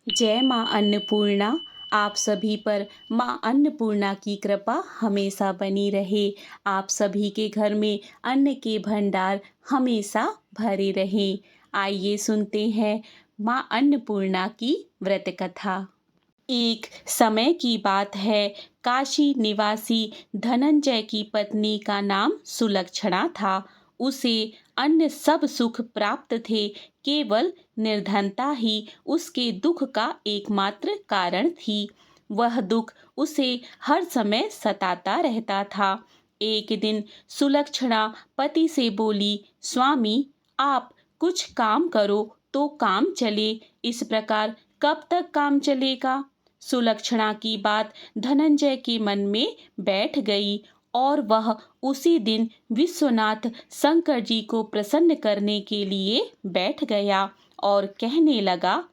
जय माँ अन्नपूर्णा। आप सभी पर माँ अन्नपूर्णा की कृपा हमेशा बनी रहे। आप सभी के घर में अन्न के भंडार हमेशा भरे रहें। आइए सुनते हैं माँ अन्नपूर्णा की व्रत कथा। एक समय की बात है। काशी निवासी धनंजय की पत्नी का नाम सुलक्षणा था। उसे अन्य सब सुख प्राप्त थे। केवल निर्धनता ही उसके दुख का एकमात्र कारण थी। वह दुख उसे हर समय सताता रहता था। एक दिन सुलक्षणा पति से बोली, स्वामी, आप कुछ काम करो तो काम चले। इस प्रकार कब तक काम चलेगा? सुलक्षणा की बात धनंजय के मन में बैठ गई और वह उसी दिन विश्वनाथ शंकर जी को प्रसन्न करने के लिए बैठ गया और कहने लगा,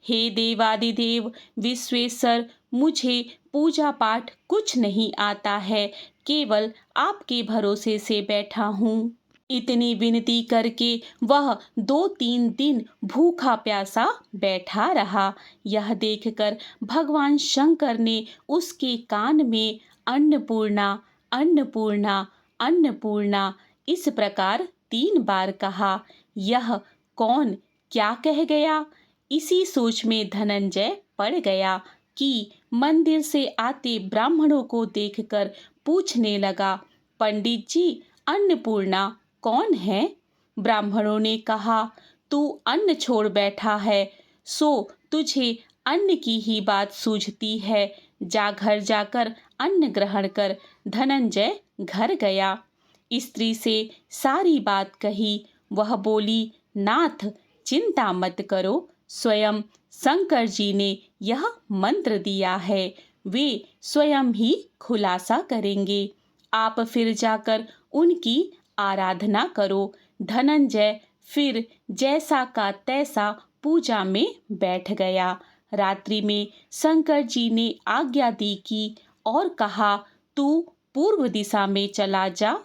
हे देवादिदेव विश्वेश्वर, मुझे पूजा पाठ कुछ नहीं आता है। केवल आपके भरोसे से बैठा हूँ। इतनी विनती करके वह 2-3 दिन भूखा प्यासा बैठा रहा। यह देखकर भगवान शंकर ने उसके कान में अन्नपूर्णा, अन्नपूर्णा, अन्नपूर्णा इस प्रकार 3 बार कहा। यह कौन क्या कह गया? इसी सोच में धनंजय पड़ गया कि मंदिर से आते ब्राह्मणों को देखकर पूछने लगा, पंडित जी, अन्नपूर्णा कौन है? ब्राह्मणों ने कहा, तू अन्न छोड़ बैठा है, सो तुझे अन्न की ही बात सूझती है। जा घर जाकर अन्न ग्रहण कर। धनंजय घर गया, स्त्री से सारी बात कही। वह बोली, नाथ, चिंता मत करो, स्वयं शंकर जी ने यह मंत्र दिया है। वे स्वयं ही खुलासा करेंगे। आप फिर जाकर उनकी आराधना करो। धनंजय फिर जैसा का तैसा पूजा में बैठ गया। रात्रि में शंकर जी ने आज्ञा दी की और कहा, तू पूर्व दिशा में चला जा।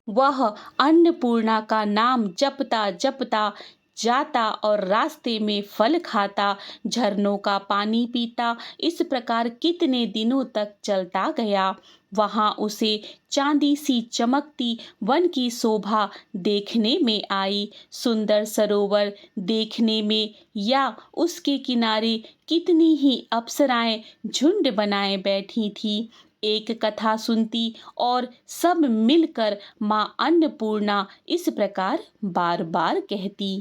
वह अन्नपूर्णा का नाम जपता जपता जाता और रास्ते में फल खाता, झरनों का पानी पीता। इस प्रकार कितने दिनों तक चलता गया। वहां उसे चांदी सी चमकती वन की शोभा देखने में आई। सुंदर सरोवर देखने में, या उसके किनारे कितनी ही अप्सराएं झुंड बनाए बैठी थी। एक कथा सुनती और सब मिलकर माँ अन्नपूर्णा इस प्रकार बार बार कहती।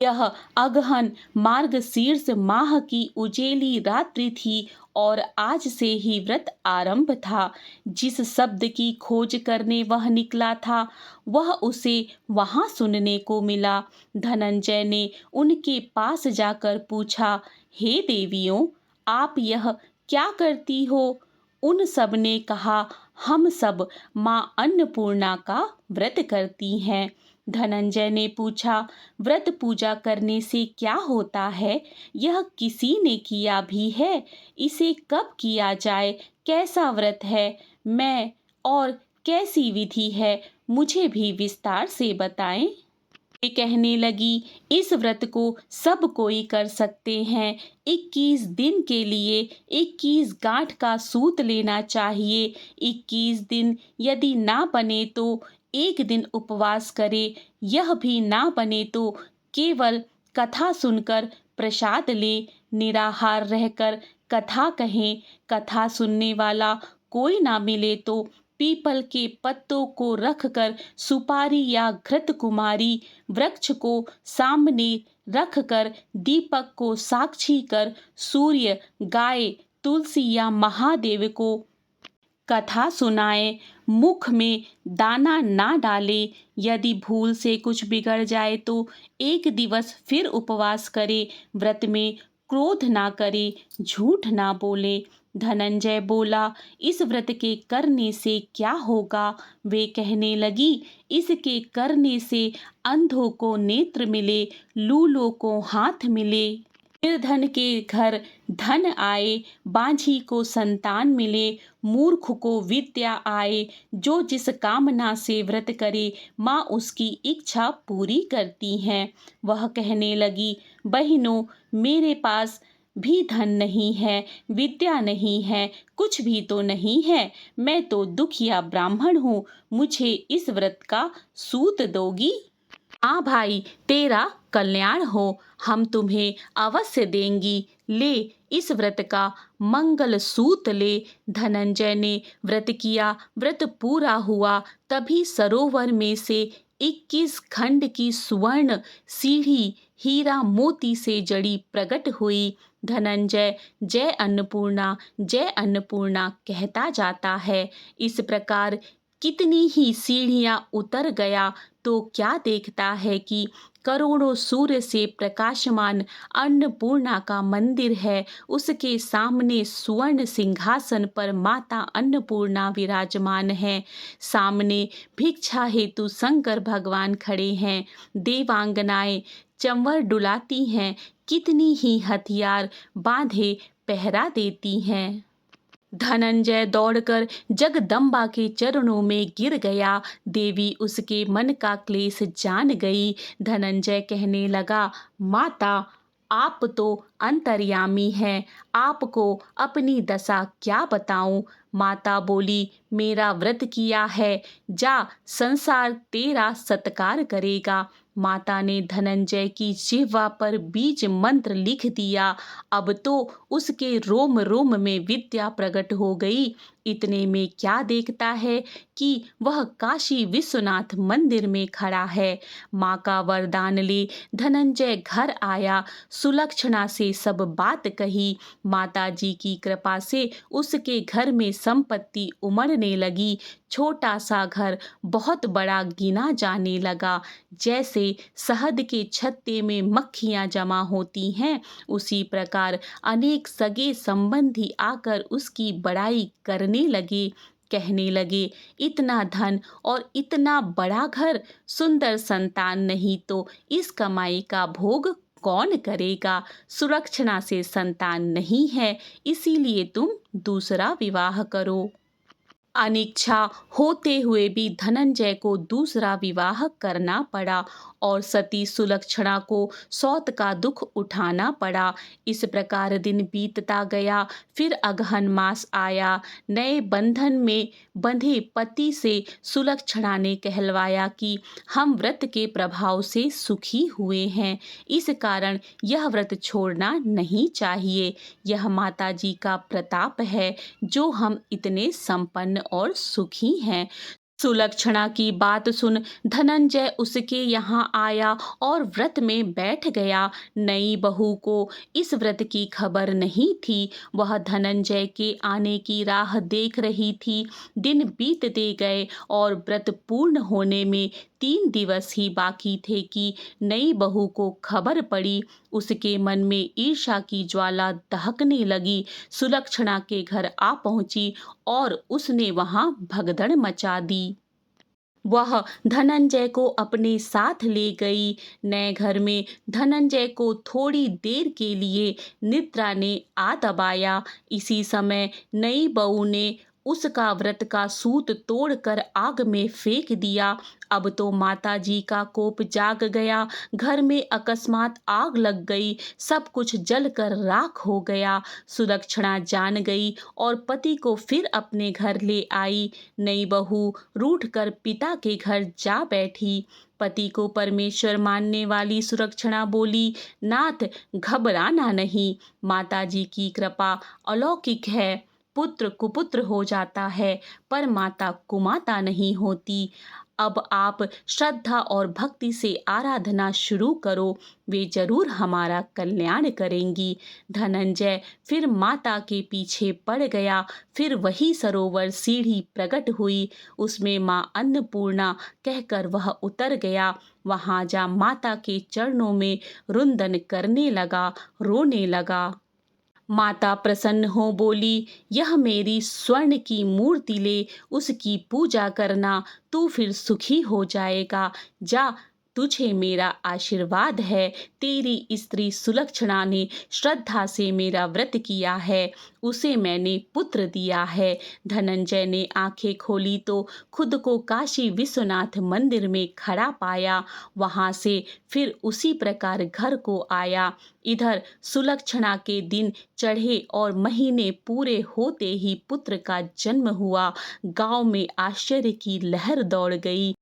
यह अगहन मार्गशीर्ष माह की उजेली रात्रि थी और आज से ही व्रत आरंभ था। जिस शब्द की खोज करने वह निकला था, वह उसे वहां सुनने को मिला। धनंजय ने उनके पास जाकर पूछा, हे देवियों, आप यह क्या करती हो? उन सब ने कहा, हम सब माँ अन्नपूर्णा का व्रत करती हैं। धनंजय ने पूछा, व्रत पूजा करने से क्या होता है? यह किसी ने किया भी है? इसे कब किया जाए? कैसा व्रत है? मैं और कैसी विधि है? मुझे भी विस्तार से बताएं। वे कहने लगी, इस व्रत को सब कोई कर सकते हैं। 21 दिन के लिए 21 गांठ का सूत लेना चाहिए। 21 दिन यदि ना बने तो एक दिन उपवास करे। यह भी ना बने तो केवल कथा सुनकर प्रसाद ले। निराहार रहकर कथा कहें। कथा सुनने वाला कोई ना मिले तो पीपल के पत्तों को रखकर सुपारी या घृत कुमारी वृक्ष को सामने रखकर दीपक को साक्षी कर सूर्य, गाय, तुलसी या महादेव को कथा सुनाए। मुख में दाना ना डाले। यदि भूल से कुछ बिगड़ जाए तो एक दिवस फिर उपवास करे। व्रत में क्रोध ना करे, झूठ ना बोले। धनंजय बोला, इस व्रत के करने से क्या होगा? वे कहने लगी, इसके करने से अंधों को नेत्र मिले, लूलों को हाथ मिले, निर्धन के घर धन आए, बांझी को संतान मिले, मूर्ख को विद्या आए। जो जिस कामना से व्रत करे, माँ उसकी इच्छा पूरी करती हैं। वह कहने लगी, बहनों, मेरे पास भी धन नहीं है, विद्या नहीं है, कुछ भी तो नहीं है। मैं तो दुखिया ब्राह्मण हूँ, मुझे इस व्रत का सूत दोगी? हाँ भाई, तेरा कल्याण हो, हम तुम्हें अवश्य देंगी। ले, इस व्रत का मंगल सूत ले। धनंजय ने व्रत किया, व्रत पूरा हुआ। तभी सरोवर में से 21 खंड की सुवर्ण सीढ़ी हीरा मोती से जड़ी प्रकट हुई। धनंजय जय अन्नपूर्णा कहता जाता है। इस प्रकार कितनी ही सीढ़ियां उतर गया तो क्या देखता है कि करोड़ों सूर्य से प्रकाशमान अन्नपूर्णा का मंदिर है। उसके सामने स्वर्ण सिंहासन पर माता अन्नपूर्णा विराजमान है। सामने भिक्षा हेतु शंकर भगवान खड़े हैं। देवांगनाएं चंवर डुलाती हैं, कितनी ही हथियार बांधे पहरा देती हैं। धनंजय दौड़कर जगदम्बा के चरणों में गिर गया। देवी उसके मन का क्लेश जान गई। धनंजय कहने लगा, माता, आप तो अंतर्यामी हैं, आपको अपनी दशा क्या बताऊं। माता बोली, मेरा व्रत किया है, जा, संसार तेरा सत्कार करेगा। माता ने धनंजय की जिह्वा पर बीज मंत्र लिख दिया। अब तो उसके रोम रोम में विद्या प्रकट हो गई। इतने में क्या देखता है कि वह काशी विश्वनाथ मंदिर में खड़ा है। माँ का वरदान ले धनंजय घर आया, सुलक्षणा से सब बात कही। माता जी की कृपा से उसके घर में संपत्ति उमड़ने लगी। छोटा सा घर बहुत बड़ा गिना जाने लगा। जैसे शहद के छत्ते में मक्खियां जमा होती हैं, उसी प्रकार अनेक सगे संबंधी आकर उसकी बड़ाई करने लगे। कहने लगे, इतना धन और इतना बड़ा घर, सुंदर संतान नहीं तो इस कमाई का भोग कौन करेगा। सुलक्षणा से संतान नहीं है, इसीलिए तुम दूसरा विवाह करो। अनिच्छा होते हुए भी धनंजय को दूसरा विवाह करना पड़ा और सती सुलक्षणा को सौत का दुख उठाना पड़ा। इस प्रकार दिन बीतता गया। फिर अगहन मास आया। नए बंधन में बंधे पति से सुलक्षणा ने कहलवाया कि हम व्रत के प्रभाव से सुखी हुए हैं, इस कारण यह व्रत छोड़ना नहीं चाहिए। यह माता जी का प्रताप है जो हम इतने संपन्न और सुखी हैं। सुलक्षणा की बात सुन धनंजय उसके यहाँ आया और व्रत में बैठ गया। नई बहू को इस व्रत की खबर नहीं थी। वह धनंजय के आने की राह देख रही थी। दिन बीतते गए और व्रत पूर्ण होने में 3 दिवस ही बाकी थे कि नई बहू को खबर पड़ी। उसके मन में ईर्ष्या की ज्वाला दहकने लगी। सुलक्षणा के घर आ पहुंची और उसने वहां भगदड़ मचा दी। वह धनंजय को अपने साथ ले गई। नए घर में धनंजय को थोड़ी देर के लिए निद्रा ने आ दबाया। इसी समय नई बहू ने उसका व्रत का सूत तोड़कर आग में फेंक दिया। अब तो माता जी का कोप जाग गया। घर में अकस्मात आग लग गई, सब कुछ जलकर राख हो गया। सुलक्षणा जान गई और पति को फिर अपने घर ले आई। नई बहू रूठकर पिता के घर जा बैठी। पति को परमेश्वर मानने वाली सुलक्षणा बोली, नाथ, घबराना नहीं, माता जी की कृपा अलौकिक है। पुत्र कुपुत्र हो जाता है, पर माता कुमाता नहीं होती। अब आप श्रद्धा और भक्ति से आराधना शुरू करो, वे जरूर हमारा कल्याण करेंगी। धनंजय फिर माता के पीछे पड़ गया। फिर वही सरोवर सीढ़ी प्रकट हुई, उसमें माँ अन्नपूर्णा कहकर वह उतर गया। वहां जा माता के चरणों में रुंदन करने लगा, रोने लगा। माता प्रसन्न हो बोली, यह मेरी स्वर्ण की मूर्ति ले, उसकी पूजा करना, तू फिर सुखी हो जाएगा। जा, तुझे मेरा आशीर्वाद है। तेरी स्त्री सुलक्षणा ने श्रद्धा से मेरा व्रत किया है, उसे मैंने पुत्र दिया है। धनंजय ने आंखें खोली तो खुद को काशी विश्वनाथ मंदिर में खड़ा पाया। वहां से फिर उसी प्रकार घर को आया। इधर सुलक्षणा के दिन चढ़े और महीने पूरे होते ही पुत्र का जन्म हुआ। गांव में आश्चर्य की लहर दौड़ गई।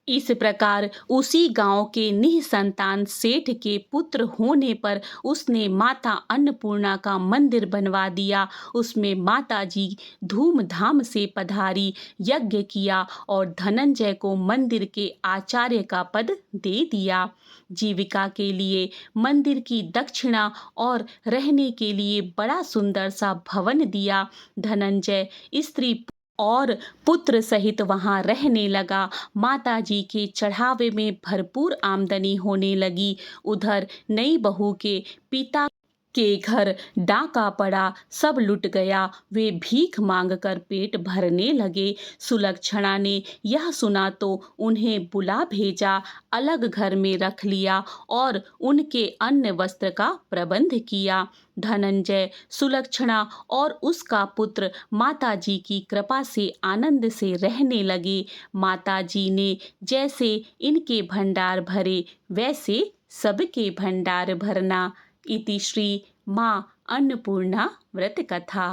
इस प्रकार उसी गांव के निःसंतान सेठ के पुत्र होने पर उसने माता अन्नपूर्णा का मंदिर बनवा दिया। उसमें माता जी धूमधाम से पधारी, यज्ञ किया और धनंजय को मंदिर के आचार्य का पद दे दिया। जीविका के लिए मंदिर की दक्षिणा और रहने के लिए बड़ा सुंदर सा भवन दिया। धनंजय स्त्री और पुत्र सहित वहां रहने लगा। माताजी के चढ़ावे में भरपूर आमदनी होने लगी। उधर नई बहू के पिता के घर डाका पड़ा, सब लुट गया। वे भीख मांगकर पेट भरने लगे। सुलक्षणा ने यह सुना तो उन्हें बुला भेजा, अलग घर में रख लिया और उनके अन्न वस्त्र का प्रबंध किया। धनंजय, सुलक्षणा और उसका पुत्र माताजी की कृपा से आनंद से रहने लगे। माताजी ने जैसे इनके भंडार भरे, वैसे सबके भंडार भरना। इति श्री माँ अन्नपूर्णा व्रत कथा।